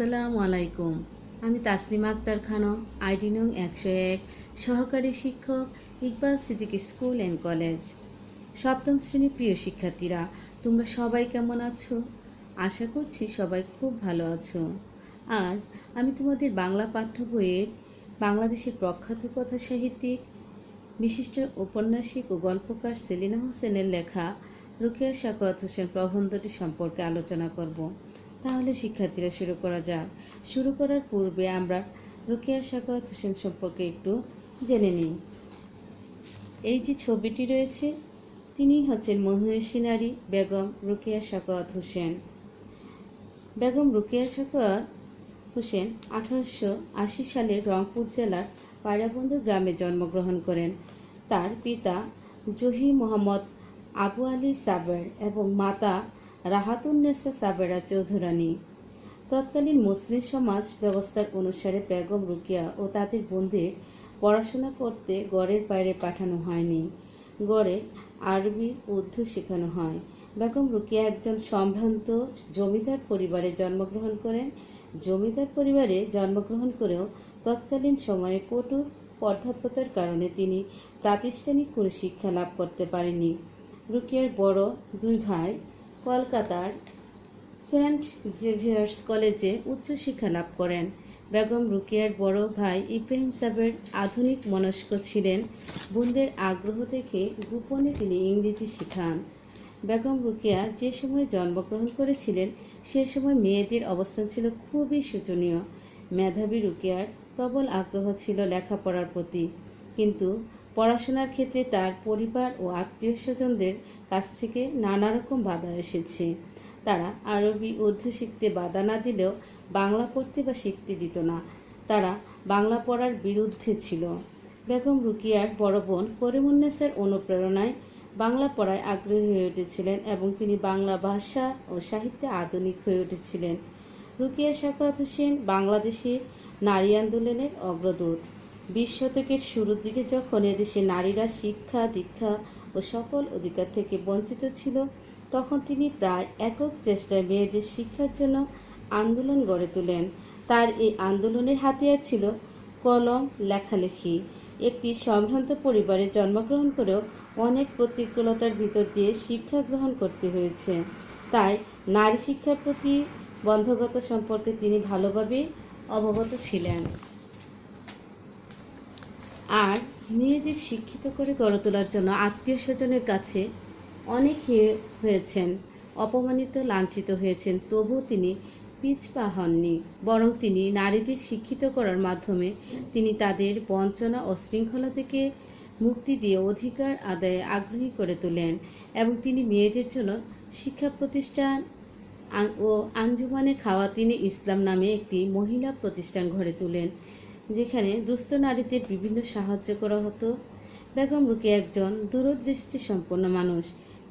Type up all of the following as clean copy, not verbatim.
আসসালামু আলাইকুম। আমি তাসলিমা আক্তার খানম, আইডি নং 101, সহকারী শিক্ষক, Iqbal Siddiqui school and college. সপ্তম শ্রেণীর প্রিয় শিক্ষার্থীরা, তোমরা সবাই কেমন আছো? আশা করছি সবাই খুব ভালো আছো। আজ আমি তোমাদের বাংলা পাঠ্য বইয়ের বাংলাদেশের প্রখ্যাত কথা সাহিত্যিক, বিশিষ্ট ঔপন্যাসিক ও গল্পকার সেলিনা হোসেনের লেখা রোকেয়া সাখাওয়াত হোসেন প্রবন্ধটি সম্পর্কে আলোচনা করব। তাহলে শিক্ষার্থীরা শুরু করা যাক। শুরু করার পূর্বে আমরা রোকেয়া সাখাওয়াত হোসেন সম্পর্কে একটু জেনে নিই। এই যে ছবিটি রয়েছে, তিনি হচ্ছেন মহিষী নারী বেগম রোকেয়া সাখাওয়াত হোসেন। বেগম রোকেয়া সাখাওয়াত হোসেন 1880 সালে রংপুর জেলার পায়রাবন্দর গ্রামে জন্মগ্রহণ করেন। তার পিতা জহির মোহাম্মদ আবু আলী সাবের এবং মাতা রাহাতুন্নেসা সাবেরা চৌধুরানী। তৎকালীন মুসলিম সমাজ ব্যবস্থার অনুসারে বেগম রোকেয়া ও তাদের বোনদের পড়াশোনা করতে গড়ের বাইরে পাঠানো হয়নি। গড়ে আরবি উর্দু শেখানো হয়। বেগম রোকেয়া একজন সম্ভ্রান্ত জমিদার পরিবারে জন্মগ্রহণ করেন। জমিদার পরিবারে জন্মগ্রহণ করেও তৎকালীন সময়ে কঠোর পর্দাপ্রথার কারণে তিনি প্রাতিষ্ঠানিক কোনো শিক্ষা লাভ করতে পারেননি। রোকেয়ার বড় দুই ভাই কলকাতার সেন্ট জেভিয়ার্স কলেজে উচ্চশিক্ষা লাভ করেন। বেগম রোকেয়ার বড় ভাই ইব্রাহিম সাবের আধুনিক মনস্ক ছিলেন। বোনদের আগ্রহ দেখে গোপনে তিনি ইংরেজি শেখান। বেগম রোকেয়া যে সময় জন্মগ্রহণ করেছিলেন সে সময় মেয়েদের অবস্থান ছিল খুবই শোচনীয়। মেধাবী রোকেয়ার প্রবল আগ্রহ ছিল লেখাপড়ার প্রতি, কিন্তু পড়াশোনার ক্ষেত্রে তার পরিবার ও আত্মীয় স্বজনদের কাছ থেকে নানা রকম বাধা এসেছে। তারা আরবি উর্দু শিখতে বাধা না দিলেও বাংলা পড়তে বা শিখতে দিত না। তারা বাংলা পড়ার বিরুদ্ধে ছিল। বেগম রোকেয়ার বড় বোন করিমুন্নেসার অনুপ্রেরণায় বাংলা পড়ায় আগ্রহী হয়ে উঠেছিলেন এবং তিনি বাংলা ভাষা ও সাহিত্যে আধুনিক হয়ে উঠেছিলেন। রোকেয়া সাখাওয়াত হোসেন বাংলাদেশের নারী আন্দোলনের অগ্রদূত। 20 শতকের শুরুর দিকে যখন এদেশে নারীরা শিক্ষা, দীক্ষা ও সকল অধিকার থেকে বঞ্চিত ছিল, তখন তিনি প্রায় একক চেষ্টায় মেয়েদের শিক্ষার জন্য আন্দোলন গড়ে তোলেন। তার এই আন্দোলনের হাতিয়ার ছিল কলম, লেখালেখি। একটি সম্ভ্রান্ত পরিবারে জন্মগ্রহণ করেও অনেক প্রতিকূলতার ভিতর দিয়ে শিক্ষা গ্রহণ করতে হয়েছে। তাই নারী শিক্ষার প্রতি বন্ধকতা সম্পর্কে তিনি ভালোভাবে অবগত ছিলেন। আর মেয়েদের শিক্ষিত করে গড়ে তোলার জন্য আত্মীয় স্বজনের কাছে অনেক হয়েছেন, অপমানিত, লাঞ্ছিত হয়েছেন, তবুও তিনি পিছপা হননি। বরং তিনি নারীদের শিক্ষিত করার মাধ্যমে তিনি তাদের বঞ্চনা ও শৃঙ্খলা থেকে মুক্তি দিয়ে অধিকার আদায়ে আগ্রহী করে তোলেন এবং তিনি মেয়েদের জন্য শিক্ষা প্রতিষ্ঠান ও আঞ্জুমানে খাওয়াতিনে ইসলাম নামে একটি মহিলা প্রতিষ্ঠান গড়ে তোলেন, যেখানে দুস্থ নারীদের বিভিন্ন সাহায্য করা হতো। বেগম রোকেয়া একজন দূরদৃষ্টি সম্পন্ন মানুষ।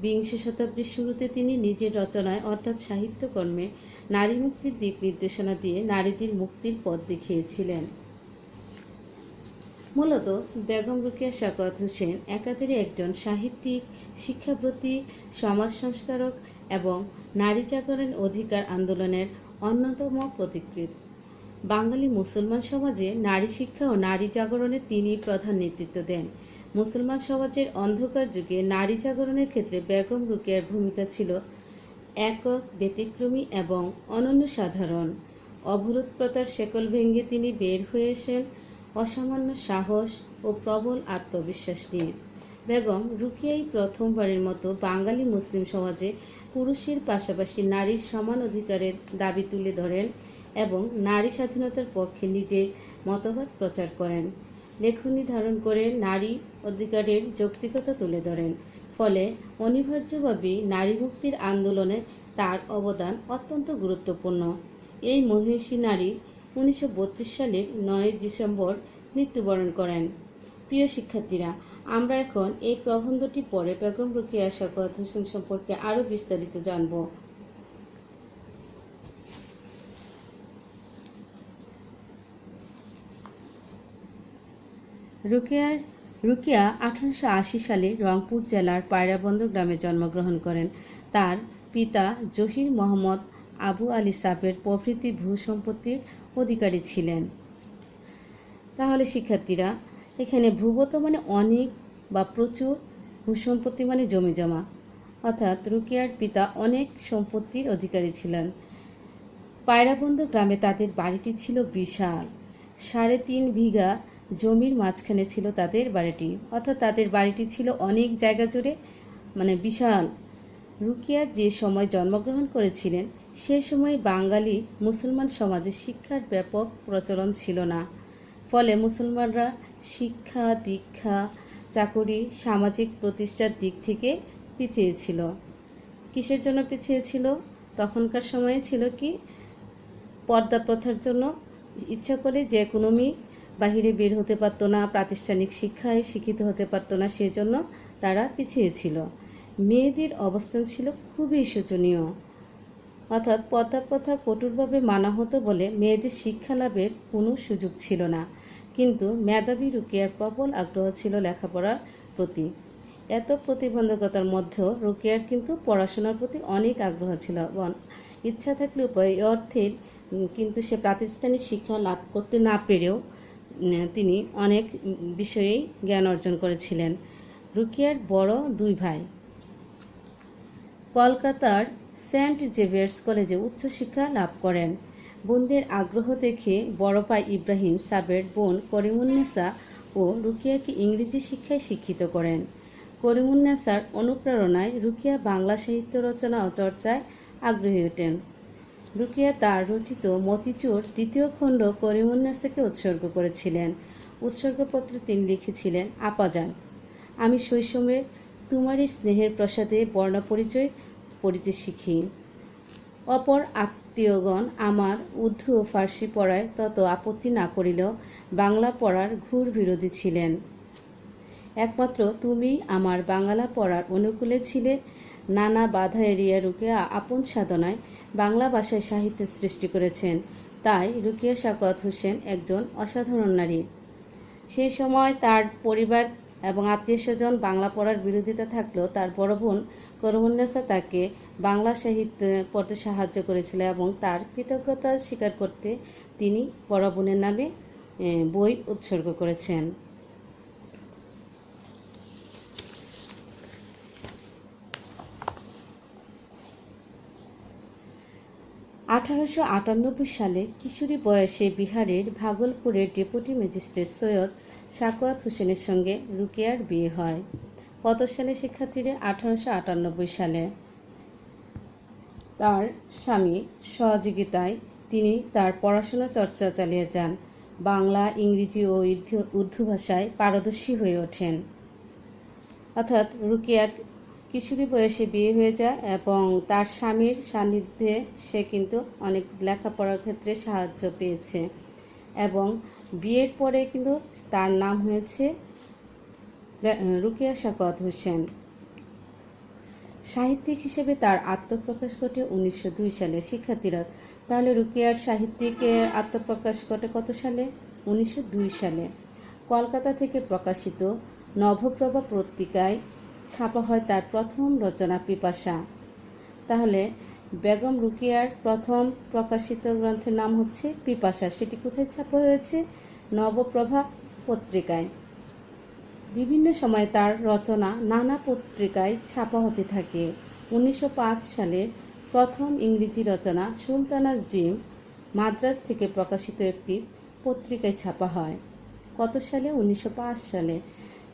20 শতাব্দীর শুরুতে তিনি নিজের রচনায় অর্থাৎ সাহিত্যকর্মে নারী মুক্তির দিক নির্দেশনা দিয়ে নারীদের মুক্তির পথ দেখিয়েছিলেন। মূলত বেগম রোকেয়া সাখাওয়াত হোসেন একাধারে একজন সাহিত্যিক, শিক্ষাব্রতী, সমাজ সংস্কারক এবং নারী জাগরণ অধিকার আন্দোলনের অন্যতম পথিকৃৎ। বাঙালি মুসলমান সমাজে নারী শিক্ষা ও নারী জাগরণে তিনি প্রধান নেতৃত্ব দেন। মুসলমান সমাজের অন্ধকার যুগে নারী জাগরণের ক্ষেত্রে বেগম রোকেয়ার ভূমিকা ছিল একক, ব্যতিক্রমী এবং অনন্য সাধারণ। অবরোধ প্রথার শেকল ভেঙে তিনি বের হয়ে এসেন অসামান্য সাহস ও প্রবল আত্মবিশ্বাস নিয়ে। বেগম রোকেয়াই প্রথমবারের মতো বাঙালি মুসলিম সমাজে পুরুষের পাশাপাশি নারীর সমান অধিকারের দাবি তুলে ধরেন এবং নারী স্বাধীনতার পক্ষে নিজের মতবাদ প্রচার করেন। লেখনী ধারণ করে নারী অধিকারের যৌক্তিকতা তুলে ধরেন। ফলে অনিবার্যভাবেই নারী মুক্তির আন্দোলনে তার অবদান অত্যন্ত গুরুত্বপূর্ণ। এই মহিষী নারী 1932 সালের 9 ডিসেম্বর মৃত্যুবরণ করেন। প্রিয় শিক্ষার্থীরা, আমরা এখন এই প্রবন্ধটি পড়ে বেগম রোকেয়া সাখাওয়াত হোসেন সম্পর্কে আরও বিস্তারিত জানব। রোকেয়া 1880 সালে রংপুর জেলার পায়রাবন্দর গ্রামে জন্মগ্রহণ করেন। তার পিতা জহির মোহাম্মদ আবু আলী সাবের প্রভৃতি ভূসম্পত্তির অধিকারী ছিলেন। তাহলে শিক্ষার্থীরা, এখানে ভূগত মানে অনেক বা প্রচুর, ভূসম্পত্তি মানে জমি জমা, অর্থাৎ রুকিয়ার পিতা অনেক সম্পত্তির অধিকারী ছিলেন। পায়রাবন্ধ গ্রামে তাদের বাড়িটি ছিল বিশাল। 3.5 বিঘা জমির মাঝখানে ছিল তাদের বাড়িটি, অর্থাৎ তাদের বাড়িটি ছিল অনেক জায়গা জুড়ে, মানে বিশাল। রুকিয়া যে সময় জন্মগ্রহণ করেছিলেন সে সময় বাঙালি মুসলমান সমাজে শিক্ষার ব্যাপক প্রচলন ছিল না। ফলে মুসলমানরা শিক্ষা, দীক্ষা, চাকুরি, সামাজিক প্রতিষ্ঠার দিক থেকে পিছিয়ে ছিল। কিসের জন্য পিছিয়ে ছিল? তখনকার সময়ে ছিল কি, পর্দা প্রথার জন্য। ইচ্ছা করে যে কোনো মেয়ে বাহিরে বের হতে পারতো না, প্রাতিষ্ঠানিক শিক্ষায় শিক্ষিত হতে পারতো না, সেজন্য তারা পিছিয়ে ছিল। মেয়েদের অবস্থান ছিল খুবই শোচনীয়, অর্থাৎ পর্দা প্রথা কঠোরভাবে মানা হতো বলে মেয়েদের শিক্ষা লাভের কোনো সুযোগ ছিল না। কিন্তু মেধাবী রুকিয়ার প্রবল আগ্রহ ছিল লেখাপড়ার প্রতি। এত প্রতিবন্ধকতার মধ্যেও রুকিয়ার কিন্তু পড়াশোনার প্রতি অনেক আগ্রহ ছিল এবং ইচ্ছা থাকলেও এই অর্থের কিন্তু সে প্রাতিষ্ঠানিক শিক্ষা লাভ করতে না পেরেও তিনি অনেক বিষয়েই জ্ঞান অর্জন করেছিলেন। রুকিয়ার বড় 2 ভাই কলকাতার সেন্ট জেভিয়ার্স কলেজে উচ্চশিক্ষা লাভ করেন। বোনদের আগ্রহ দেখে বড় ভাই ইব্রাহিম সাবের বোন করিমুন্নেসা ও রুকিয়াকে ইংরেজি শিক্ষায় শিক্ষিত করেন। করিমুন্নেসার অনুপ্রেরণায় রুকিয়া বাংলা সাহিত্য রচনা ও চর্চায় আগ্রহী ওঠেন। রুকিয়া তার রচিত মতিচুর 2য় খণ্ড করিমুন্নেসাকে উৎসর্গ করেছিলেন। উৎসর্গপত্রে তিনি লিখেছিলেন, আপাজান, আমি শৈশবে তোমারই স্নেহের প্রসাদে বর্ণপরিচয় পড়িতে শিখি। অপর আত্মীয়গণ আমার উর্দু ও ফার্সি পড়ায় তত আপত্তি না করিলেও বাংলা পড়ার ঘোর বিরোধী ছিলেন। একমাত্র তুমি আমার বাংলা পড়ার অনুকূলে ছিলে। নানা বাধা এড়িয়ে রুকিয়া আপন সাধনায় বাংলা ভাষায় সাহিত্য সৃষ্টি করেছেন। তাই রুকিয়া সাখাওয়াত হোসেন একজন অসাধারণ নারী। সেই সময় তার পরিবার এবং আত্মীয়স্বজন বাংলা পড়ার বিরোধিতা থাকলেও তার বড় বোন করিমুন্নেসা তাকে বাংলা সাহিত্য পড়তে সাহায্য করেছিল এবং তার কৃতজ্ঞতা স্বীকার করতে তিনি বড় বোনের নামে বই উৎসর্গ করেছেন। সালে কিশোরী বয়সে বিহারের ভাগলপুরের ডেপুটি ম্যাজিস্ট্রেট সৈয়দ সাখাওয়াত হোসেনের সঙ্গে রুকিয়ার বিয়ে হয়। কত সালে শিক্ষার্থীরা? 1898 সালে। তার স্বামীর সহযোগিতায় তিনি তার পড়াশোনা চর্চা চালিয়ে যান। বাংলা, ইংরেজি ও উর্দু ভাষায় পারদর্শী হয়ে ওঠেন। অর্থাৎ রুকিয়ার কিশোরী বয়সে বিয়ে হয়ে যায় এবং তার স্বামীর সান্নিধ্যে সে কিন্তু অনেক লেখাপড়ার ক্ষেত্রে সাহায্য পেয়েছে এবং বিয়ের পরে কিন্তু তার নাম হয়েছে রুকিয়া সাখাওয়াত হোসেন। সাহিত্যিক হিসেবে তার আত্মপ্রকাশ ঘটে 1902 সালে। শিক্ষার্থীরা, তাহলে রুকিয়ার সাহিত্যিকের আত্মপ্রকাশ ঘটে কত সালে? 1902 সালে। কলকাতা থেকে প্রকাশিত নবপ্রভা পত্রিকায় ছাপা হয় তার প্রথম রচনা পিপাসা। তাহলে বেগম রুকিয়ার প্রথম প্রকাশিত গ্রন্থের নাম হচ্ছে পিপাসা। সেটি কোথায় ছাপা হয়েছে? নবপ্রভা পত্রিকায়। বিভিন্ন সময়ে তার রচনা নানা পত্রিকায় ছাপা হতে থাকে। 1905 সালে প্রথম ইংরেজি রচনা সুলতানাস ড্রিম মাদ্রাজ থেকে প্রকাশিত একটি পত্রিকায় ছাপা হয়। কত সালে? 1905 সালে।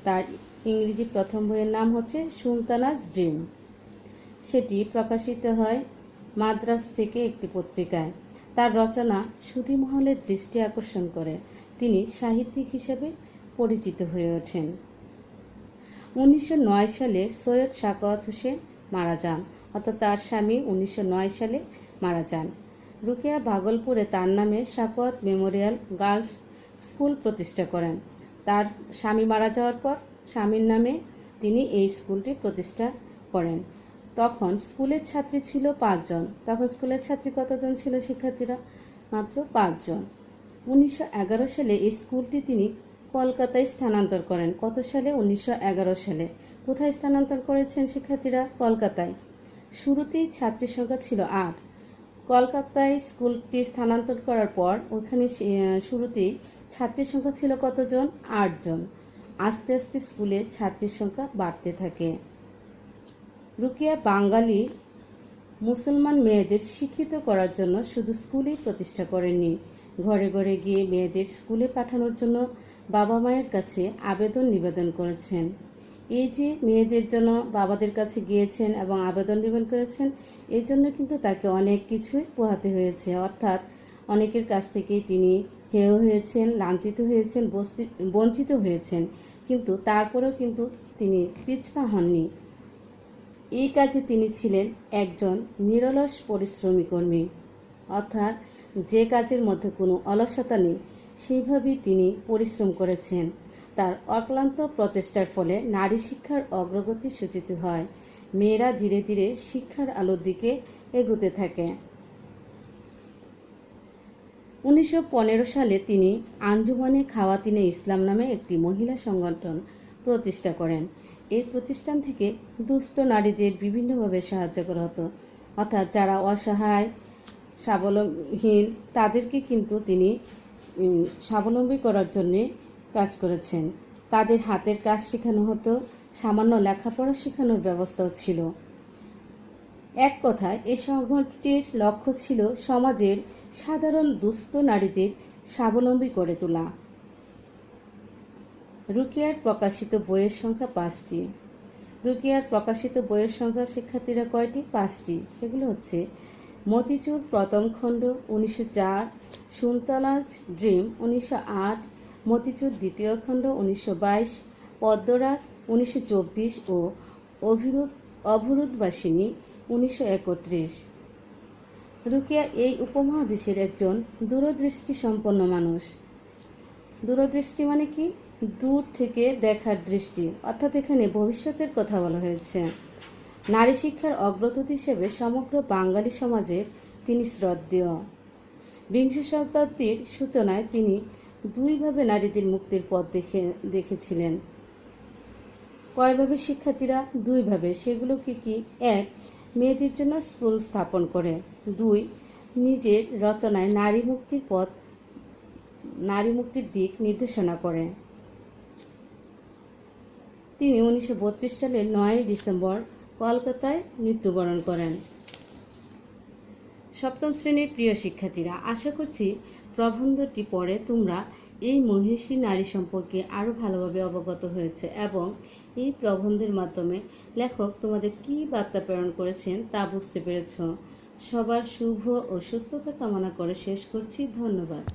তার ইংরেজি প্রথম বইয়ের নাম হচ্ছে সুলতানাস ড্রিম। সেটি প্রকাশিত হয় মাদ্রাজ থেকে একটি পত্রিকায়। তার রচনা সুধীমহলের দৃষ্টি আকর্ষণ করে। তিনি সাহিত্যিক হিসেবে পরিচিত হয়ে ওঠেন। 1909 সালে সৈয়দ সাখাওয়াত হোসেন মারা যান, অর্থাৎ তার স্বামী 1909 সালে মারা যান। রুকিয়া ভাগলপুরে তার নামে সাখাওয়াত মেমোরিয়াল গার্লস স্কুল প্রতিষ্ঠা করেন। তার স্বামী মারা যাওয়ার পর স্বামীর নামে তিনি এই স্কুলটি প্রতিষ্ঠা করেন। তখন স্কুলের ছাত্রী ছিল 5 জন। তখন স্কুলের ছাত্রী কতজন ছিল শিক্ষার্থীরা? মাত্র 5 জন। 1911 সালে এই স্কুলটি তিনি কলকাতায় স্থানান্তর করেন। কত সালে? 1911 সালে। কোথায় স্থানান্তর করেছেন শিক্ষার্থীরা? কলকাতায়। শুরুতেই ছাত্রী সংখ্যা ছিল 8। কলকাতায় স্কুলটি স্থানান্তর করার পর ওখানে শুরুতেই ছাত্রীর সংখ্যা ছিল কতজন? 8 জন। আস্তে আস্তে স্কুলে ছাত্রীর সংখ্যা বাড়তে থাকে। রুকিয়া বাঙালি মুসলমান মেয়েদের শিক্ষিত করার জন্য শুধু স্কুলই প্রতিষ্ঠা করেননি, ঘরে ঘরে গিয়ে মেয়েদের স্কুলে পাঠানোর জন্য বাবা মায়ের কাছে আবেদন নিবেদন করেছেন। এই যে মেয়েদের জন্য বাবাদের কাছে গিয়েছেন এবং আবেদন নিবেদন করেছেন, এই জন্য কিন্তু তাকে অনেক কিছুই পোহাতে হয়েছে, অর্থাৎ অনেকের কাছ থেকেই তিনি হেয় হয়েছেন, লাঞ্ছিত হয়েছেন, বঞ্চিত হয়েছেন, কিন্তু তারপরেও কিন্তু তিনি পিছপা হননি। এই কাজে তিনি ছিলেন একজন নিরলস পরিশ্রমী কর্মী, অর্থাৎ যে কাজের মধ্যে কোনো অলসতা নেই সেইভাবেই তিনি পরিশ্রম করেছেন। তার অক্লান্ত প্রচেষ্টার ফলে নারী শিক্ষার অগ্রগতি সূচিত হয়, মেয়েরা ধীরে ধীরে শিক্ষার আলোর দিকে এগোতে থাকে। 1915 সালে তিনি আঞ্জুমানে খাওয়াতিনে ইসলাম নামে একটি মহিলা সংগঠন প্রতিষ্ঠা করেন। এই প্রতিষ্ঠান থেকে দুস্থ নারীদের বিভিন্নভাবে সাহায্য করা হতো, অর্থাৎ যারা অসহায় স্বাবলম্বীহীন তাদেরকে কিন্তু তিনি স্বাবলম্বী করার জন্যে কাজ করেছেন। তাদের হাতের কাজ শেখানো হতো, সামান্য লেখাপড়া শেখানোর ব্যবস্থাও ছিল। এক কথায় এই সংগঠনটির লক্ষ্য ছিল সমাজের সাধারণ দুস্থ নারীদের স্বাবলম্বী করে তোলা। রুকিয়ার প্রকাশিত বইয়ের সংখ্যা 5টি। রুকিয়ার প্রকাশিত বইয়ের সংখ্যা শিক্ষার্থীরা কয়টি? 5টি। সেগুলো হচ্ছে মতিচুর প্রথম খণ্ড 1904, সুনতালাজ ড্রিম 1908, মতিচুর দ্বিতীয় খণ্ড 1922, পদ্মরাগ 1924 ও অবরোধবাসিনী 1931। রুকিয়া এই উপমহাদেশের একজন দূরদৃষ্টি সম্পন্ন মানুষ। দূরদৃষ্টি মানে কি? দূর থেকে দেখার দৃষ্টি, অর্থাৎ এখানে ভবিষ্যতের কথা বলা হয়েছে। নারী শিক্ষার অগ্রদূত হিসেবে সমগ্র বাঙালি সমাজের তিনি শ্রদ্ধেয়। বিংশ শতাব্দীর সূচনায় তিনি দুইভাবে নারীদের মুক্তির পথ দেখেছিলেন। কয়ভাবে শিক্ষার্থীরা? দুইভাবে। সেগুলো কি কি? 1. মেয়েদের জন্য স্কুল স্থাপন করে। 2. নিজের রচনায় নারী মুক্তির দিক নির্দেশনা করে। তিনি 1932 সালের 9 ডিসেম্বর কলকাতায় মৃত্যুবরণ করেন। সপ্তম শ্রেণীর প্রিয় শিক্ষার্থীরা, আশা করছি প্রবন্ধটি পড়ে তোমরা এই মহিষী নারী সম্পর্কে আরও ভালোভাবে অবগত হয়েছে এবং এই প্রবন্ধের মাধ্যমে লেখক তোমাদের কী বার্তা প্রেরণ করেছেন তা বুঝতে পেরেছ। সবার শুভ ও সুস্থতা কামনা করে শেষ করছি। ধন্যবাদ।